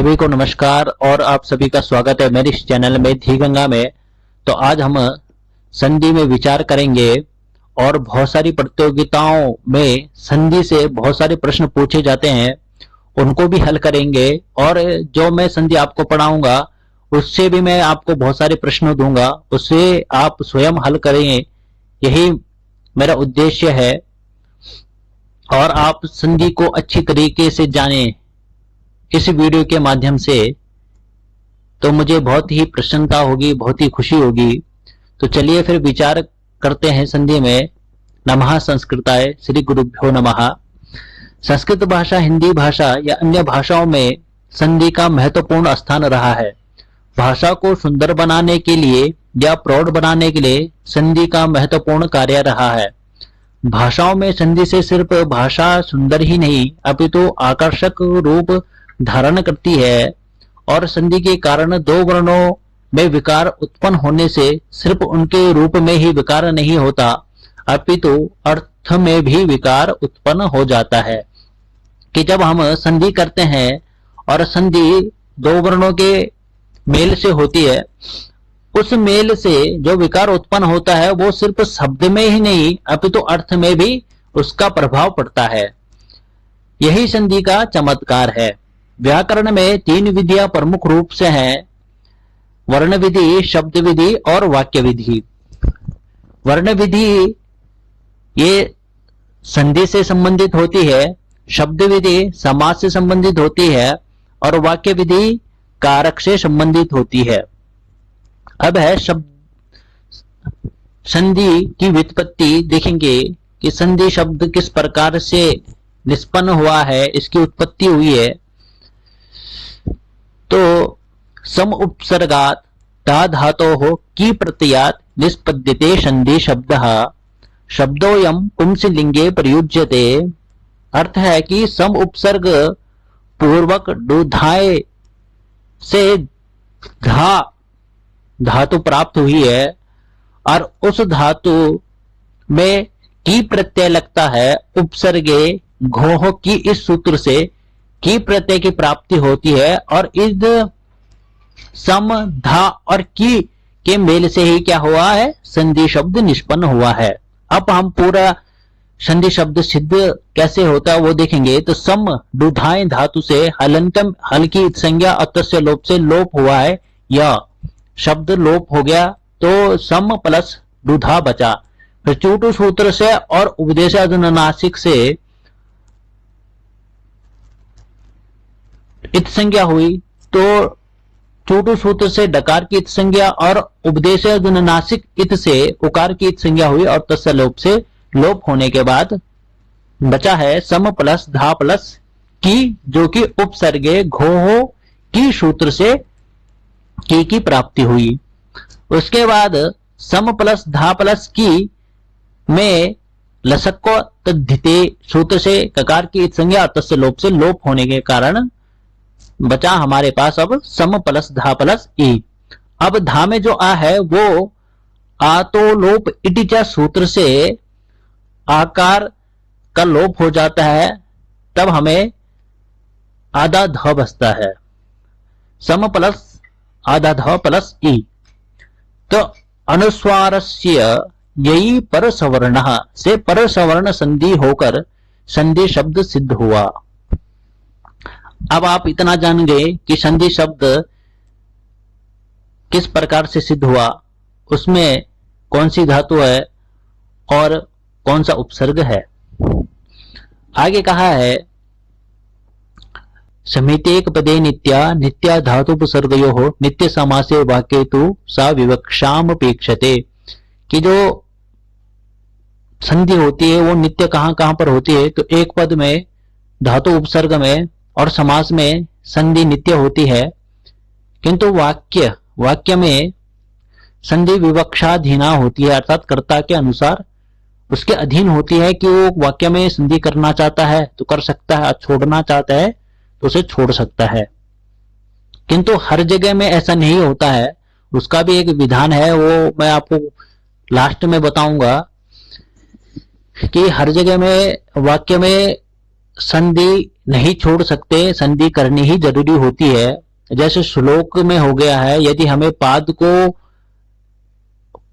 सभी को नमस्कार और आप सभी का स्वागत है मेरे इस चैनल में धी गंगा में। तो आज हम संधि में विचार करेंगे और बहुत सारी प्रतियोगिताओं में संधि से बहुत सारे प्रश्न पूछे जाते हैं, उनको भी हल करेंगे। और जो मैं संधि आपको पढ़ाऊंगा उससे भी मैं आपको बहुत सारे प्रश्न दूंगा, उससे आप स्वयं हल करें, यही मेरा उद्देश्य है। और आप संधि को अच्छी तरीके से जानें इस वीडियो के माध्यम से, तो मुझे बहुत ही प्रसन्नता होगी, बहुत ही खुशी होगी। तो चलिए फिर विचार करते हैं संधि में। नमः संस्कृताय, श्री गुरुभ्यो नमः। संस्कृत भाषा, हिंदी भाषा या अन्य भाषाओं में संधि का महत्वपूर्ण स्थान रहा है। भाषा को सुंदर बनाने के लिए या प्रौढ़ बनाने के लिए संधि का महत्वपूर्ण कार्य रहा है। भाषाओं में संधि से सिर्फ भाषा सुंदर ही नहीं अपितु आकर्षक रूप धारण करती है। और संधि के कारण दो वर्णों में विकार उत्पन्न होने से सिर्फ उनके रूप में ही विकार नहीं होता अपितु अर्थ में भी विकार उत्पन्न हो जाता है। कि जब हम संधि करते हैं और संधि दो वर्णों के मेल से होती है, उस मेल से जो विकार उत्पन्न होता है वो सिर्फ शब्द में ही नहीं अपितु अर्थ में भी उसका प्रभाव पड़ता है। यही संधि का चमत्कार है। व्याकरण में तीन विधियां प्रमुख रूप से हैं: वर्ण विधि, शब्द विधि और वाक्य विधि। वर्ण विधि ये संधि से संबंधित होती है, शब्द विधि समास से संबंधित होती है और वाक्य विधि कारक से संबंधित होती है। अब है शब्द संधि की व्युत्पत्ति। देखेंगे कि संधि शब्द किस प्रकार से निष्पन्न हुआ है, इसकी उत्पत्ति हुई है। तो सम उपसर्गात धा धातोः की प्रत्ययात निष्पद्यते संधि शब्दः शब्दोऽयं पुंसलिंगे प्रयुज्यते। अर्थ है कि सम उपसर्ग पूर्वक दुधाए से धा धातु प्राप्त हुई है और उस धातु में की प्रत्यय लगता है। उपसर्गे घोह की इस सूत्र से की प्रत्यय की प्राप्ति होती है और इस सम धा और की के मेल से ही क्या हुआ है, संधि शब्द निष्पन्न हुआ है। अब हम पूरा संधि शब्द सिद्ध कैसे होता है वो देखेंगे। तो सम दुधाए धातु से हलंतम हल्की संज्ञा अतस्य लोप से लोप हुआ है, यह शब्द लोप हो गया तो सम प्लस दुधा बचा। फिर चूटु सूत्र से और उपदेशानुनासिक से इत संज्ञा हुई, तो चूटु सूत्र से डकार की इत संज्ञा और उपदेशानुनासिक इत से उकार की इत संज्ञा हुई और तस्य लोप से लोप होने के बाद बचा है सम प्लस धा प्लस की, जो कि उपसर्गे घोह की सूत्र से की प्राप्ति हुई। उसके बाद सम प्लस धा प्लस की में लसक्को तद्धिते सूत्र से ककार की इत संज्ञा तस्य लोप से लोप होने के कारण बचा हमारे पास अब सम प्लस धा प्लस ई। अब धा में जो आ है वो आतो लोप इटिचा सूत्र से आकार का लोप हो जाता है, तब हमें आधा ध बचता है, सम प्लस आधा ध प्लस ई। तो अनुस्वारस्य यही परसवर्ण से परसवर्ण संधि होकर संधि शब्द सिद्ध हुआ। अब आप इतना जान गए कि संधि शब्द किस प्रकार से सिद्ध हुआ, उसमें कौन सी धातु है और कौन सा उपसर्ग है। आगे कहा है समितेक पदे नित्या नित्या धातुपसर्गयोः नित्य समासे वाक्ये तु सा विवक्षामपेक्षते। कि जो संधि होती है वो नित्य कहां कहां पर होती है, तो एक पद में धातु उपसर्ग में और समास में संधि नित्य होती है, किंतु वाक्य में संधि विवक्षाधीना होती है, अर्थात कर्ता के अनुसार उसके अधीन होती है कि वो वाक्य में संधि करना चाहता है तो कर सकता है, छोड़ना चाहता है तो उसे छोड़ सकता है। किंतु हर जगह में ऐसा नहीं होता है, उसका भी एक विधान है, वो मैं आपको लास्ट में बताऊंगा कि हर जगह में वाक्य में संधि नहीं छोड़ सकते, संधि करनी ही जरूरी होती है। जैसे श्लोक में हो गया है, यदि हमें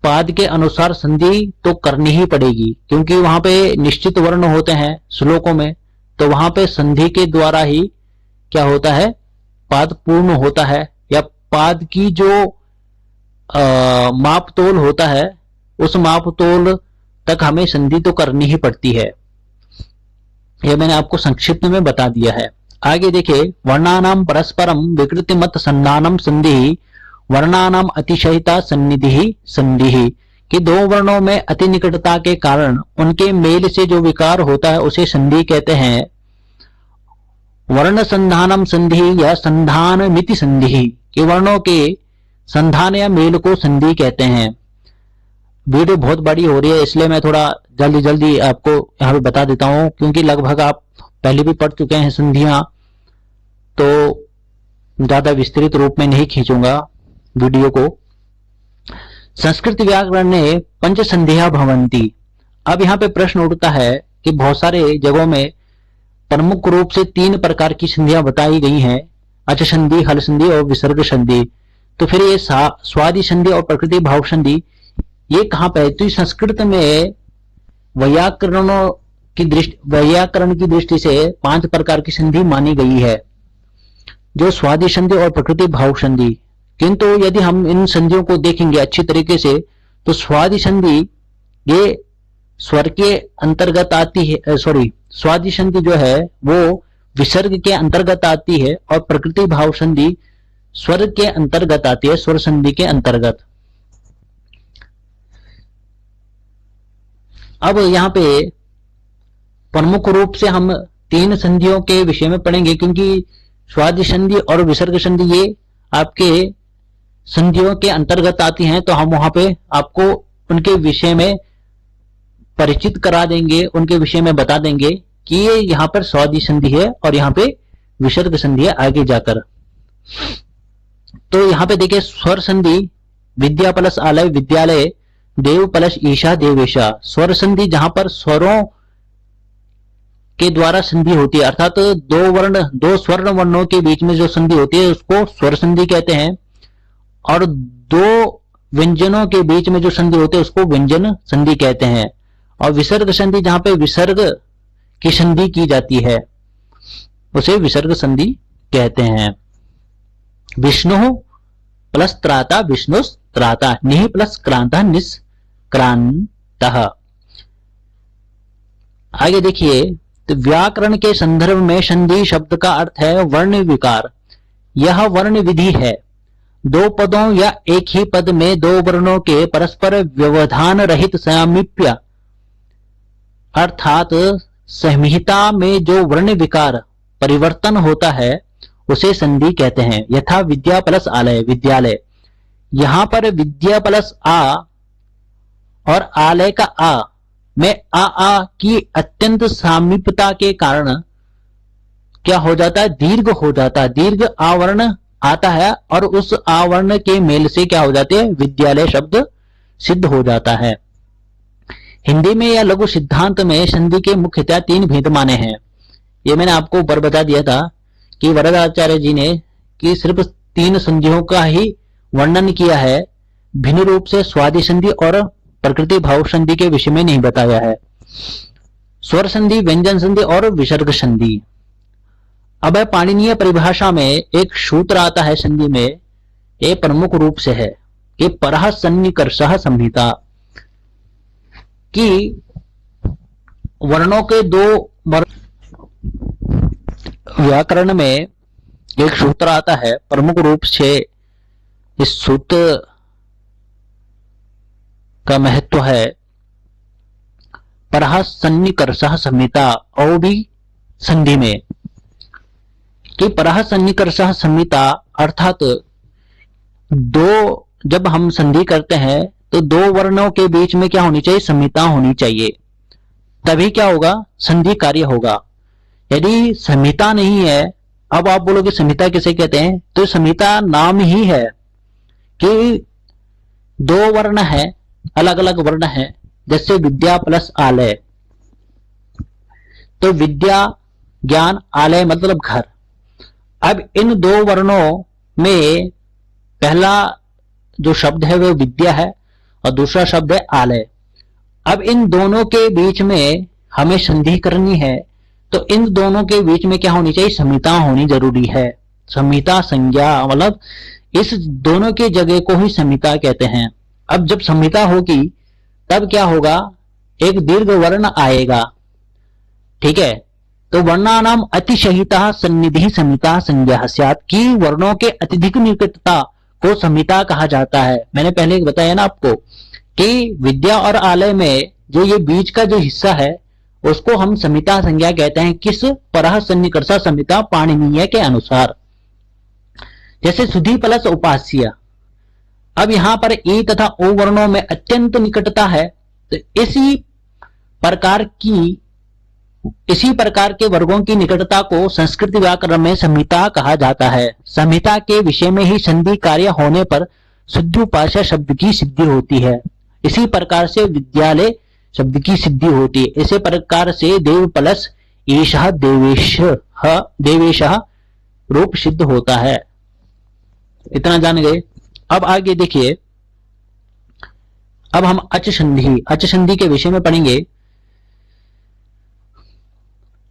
पाद के अनुसार संधि तो करनी ही पड़ेगी, क्योंकि वहां पे निश्चित वर्ण होते हैं श्लोकों में, तो वहां पे संधि के द्वारा ही क्या होता है, पाद पूर्ण होता है, या पाद की जो माप तोल होता है उस माप तोल तक हमें संधि तो करनी ही पड़ती है। यह मैंने आपको संक्षिप्त में बता दिया है। आगे देखिए, वर्णानाम परस्परम विकृति मत संधानम संधि, वर्णानाम अतिशयता सन्निधि संधि, कि दो वर्णों में अति निकटता के कारण उनके मेल से जो विकार होता है उसे संधि कहते हैं। वर्ण संधानम संधि या संधान मिति संधि, कि वर्णों के संधान या मेल को संधि कहते हैं। वीडियो बहुत बड़ी हो रही है, इसलिए मैं थोड़ा जल्दी जल्दी आपको यहाँ पे बता देता हूँ, क्योंकि लगभग आप पहले भी पढ़ चुके हैं संधियां, तो ज्यादा विस्तृत रूप में नहीं खींचूंगा वीडियो को। संस्कृत व्याकरण ने पंच संधिया भवंती। अब यहाँ पे प्रश्न उठता है कि बहुत सारे जगहों में प्रमुख रूप से 3 प्रकार की संधियां बताई गई हैं, अच संधि, हल संधि और विसर्ग संधि। तो फिर ये स्वादि संधि और प्रकृति भाव संधि ये कहाँ पे है? तो संस्कृत में व्याकरण की दृष्टि से 5 प्रकार की संधि मानी गई है, जो स्वादि संधि और प्रकृति भाव संधि। किंतु यदि हम इन संधियों को देखेंगे अच्छी तरीके से, तो स्वादि संधि ये स्वर के अंतर्गत आती है, स्वादि संधि जो है वो विसर्ग के अंतर्गत आती है, और प्रकृति भाव संधि स्वर के अंतर्गत आती है, स्वर संधि के अंतर्गत। अब यहाँ पे प्रमुख रूप से हम 3 संधियों के विषय में पढ़ेंगे, क्योंकि स्वादि संधि और विसर्ग संधि ये आपके संधियों के अंतर्गत आती हैं, तो हम वहां पे आपको उनके विषय में परिचित करा देंगे, उनके विषय में बता देंगे कि ये यहाँ पर स्वादि संधि है और यहाँ पे विसर्ग संधि है आगे जाकर। तो यहाँ पे देखिए, स्वर संधि विद्या प्लस आलय विद्यालय, देव प्लस ईशा देवेशा। स्वर संधि जहां पर स्वरों के द्वारा संधि होती है, अर्थात दो स्वर्ण वर्णों के बीच में जो संधि होती है उसको स्वर संधि कहते हैं, और 2 व्यंजनों के बीच में जो संधि होती है उसको व्यंजन संधि कहते हैं। और विसर्ग संधि जहां पे विसर्ग की संधि की जाती है उसे विसर्ग संधि कहते हैं। विष्णु प्लस त्राता विष्णु त्राता, निह प्लस क्रांता निष्क्रांतः। आगे देखिए, तो व्याकरण के संदर्भ में संधि शब्द का अर्थ है वर्ण विकार। यह वर्ण विधि है 2 पदों या एक ही पद में 2 वर्णों के परस्पर व्यवधान रहित सामीप्य, अर्थात संहिता में जो वर्ण विकार परिवर्तन होता है उसे संधि कहते हैं। यथा विद्या प्लस आलय विद्यालय, यहां पर विद्या प्लस आ और आलय का आ में आ की अत्यंत सामीप्यता के कारण क्या हो जाता है, दीर्घ हो जाता है, दीर्घ आवर्ण आता है, और उस आवर्ण के मेल से क्या हो जाते हैं, विद्यालय शब्द सिद्ध हो जाता है। हिंदी में या लघु सिद्धांत में संधि के मुख्यतः 3 भेद माने हैं। ये मैंने आपको ऊपर बता दिया था कि वरदाचार्य जी ने कि सिर्फ 3 संधियों का ही वर्णन किया है, भिन्न रूप से स्वादि संधि और प्रकृति भाव संधि के विषय में नहीं बताया है। स्वर संधि, व्यंजन संधि और विसर्ग संधि। अब पाणिनीय परिभाषा में एक सूत्र आता है संधि में, ये प्रमुख रूप से है कि परः सन्निकर्षः संहिता, कि वर्णों के 2 व्याकरण में एक सूत्र आता है, प्रमुख रूप से इस सूत्र का महत्व है परः सन्निकर्षः संहिता, और भी संधि में कि परः सन्निकर्षः संहिता अर्थात 2 जब हम संधि करते हैं तो 2 वर्णों के बीच में क्या होनी चाहिए, संहिता होनी चाहिए, तभी क्या होगा, संधि कार्य होगा। यदि संहिता नहीं है, अब आप बोलोगे संहिता किसे कहते हैं, तो संहिता नाम ही है कि 2 वर्ण है, अलग अलग वर्ण है, जैसे विद्या प्लस आलय। तो विद्या ज्ञान, आलय मतलब घर। अब इन दो वर्णों में पहला जो शब्द है वो विद्या है और दूसरा शब्द है आलय। अब इन दोनों के बीच में हमें संधि करनी है, तो इन दोनों के बीच में क्या होनी चाहिए, संहिता होनी जरूरी है। संहिता संज्ञा मतलब इस दोनों की जगह को ही संहिता कहते हैं। अब जब संहिता होगी तब क्या होगा, एक दीर्घ वर्ण आएगा, ठीक है। तो वर्णानाम अतिशयिता सन्निधि संहिता संज्ञा स्यात् की वर्णों के अत्यधिक निकटता को संहिता कहा जाता है। मैंने पहले बताया ना आपको कि विद्या और आलय में जो ये बीच का जो हिस्सा है उसको हम संहिता संज्ञा कहते हैं। किस परः सन्निकर्षा संहिता पाणिनीय के अनुसार। जैसे सुधी प्लस उपास्य, अब यहां पर ई तथा ओ वर्णों में अत्यंत निकटता है, तो इसी प्रकार के वर्गों की निकटता को संस्कृत व्याकरण में संहिता कहा जाता है। संहिता के विषय में ही संधि कार्य होने पर शुद्धोपास्य शब्द की सिद्धि होती है। इसी प्रकार से विद्यालय शब्द की सिद्धि होती है। इसी प्रकार से देव प्लस ईशः देवेशः रूप सिद्ध होता है। इतना जान गए। अब आगे देखिए, अब हम अच संधि के विषय में पढ़ेंगे।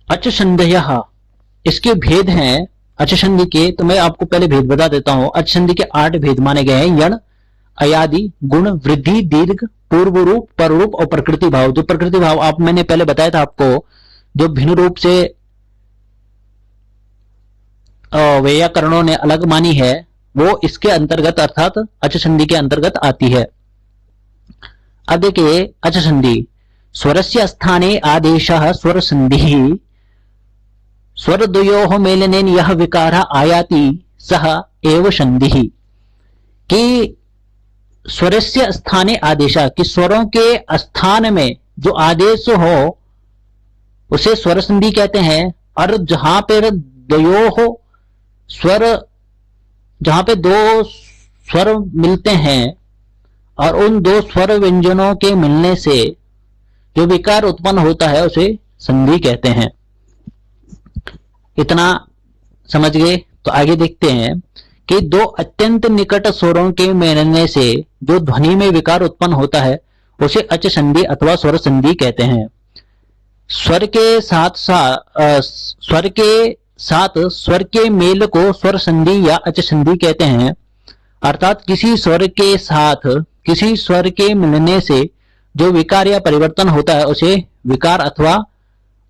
अच संधयः, इसके भेद हैं अच संधि के, तो मैं आपको पहले भेद बता देता हूं। अच संधि के 8 भेद माने गए हैं। यण, अयादि, गुण, वृद्धि, दीर्घ, पूर्व रूप, पर रूप और प्रकृति भाव। जो प्रकृति भाव आप मैंने पहले बताया था आपको, जो भिन्न रूप से व्याकरणों ने अलग मानी है, वो इसके अंतर्गत अर्थात अच संधि के अंतर्गत आती है। अब देखिए अच संधि, स्वरस्य स्थाने आदेशः स्वर संधि, स्वर द्वयोः मेलनेन यह विकारः आयाति सह एव संधि। कि स्वरस्य स्थाने आदेशः, कि स्वरों के स्थान में जो आदेश हो उसे स्वर संधि कहते हैं। और जहां पर द्वयोः स्वर, जहां पे दो स्वर मिलते हैं और उन दो स्वर व्यंजनों के मिलने से जो विकार उत्पन्न होता है उसे संधि कहते हैं। इतना समझ गए। तो आगे देखते हैं कि दो अत्यंत निकट स्वरों के मिलने से जो ध्वनि में विकार उत्पन्न होता है उसे अच संधि अथवा स्वर संधि कहते हैं। स्वर के साथ स्वर के मेल को स्वर संधि या अच संधि कहते हैं। अर्थात किसी स्वर के साथ किसी स्वर के मिलने से जो विकार या परिवर्तन होता है उसे विकार अथवा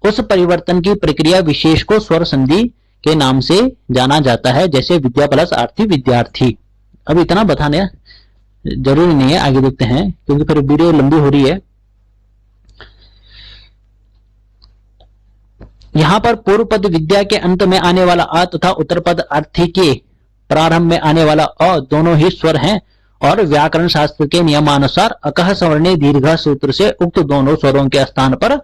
उस परिवर्तन की प्रक्रिया विशेष को स्वर संधि के नाम से जाना जाता है। जैसे विद्या प्लस आर्थी विद्यार्थी। अब इतना बताने जरूरी नहीं है, आगे देखते हैं क्योंकि फिर वीडियो लंबी हो रही है। यहां पर पूर्व पद विद्या के अंत में आने वाला अ तथा उत्तर पद अर्थी के प्रारंभ में आने वाला अ दोनों ही स्वर हैं और व्याकरण शास्त्र के नियमानुसार अकह सवर्णे दीर्घ सूत्र से उक्त दोनों स्वरों के स्थान पर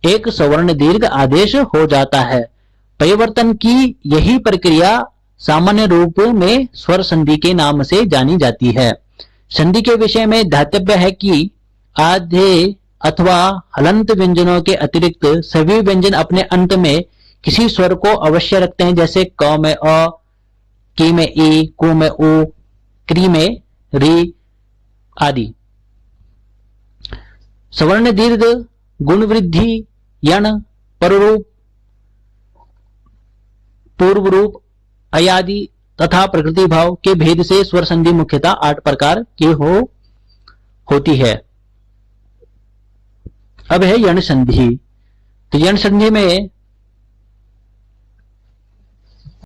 एक सवर्ण दीर्घ आदेश हो जाता है। परिवर्तन की यही प्रक्रिया सामान्य रूप में स्वर संधि के नाम से जानी जाती है। संधि के विषय में ध्यातव्य है कि आधे अथवा हलंत व्यंजनों के अतिरिक्त सभी व्यंजन अपने अंत में किसी स्वर को अवश्य रखते हैं। जैसे क में अ, की में ई, कु में उ, क्री में री आदि। सवर्ण दीर्घ, गुण वृद्धि, यण, पररूप, पूर्व रूप, अयादि तथा प्रकृति भाव के भेद से स्वर संधि मुख्यतः 8 प्रकार की होती है। अब है यण संधि। तो यण संधि में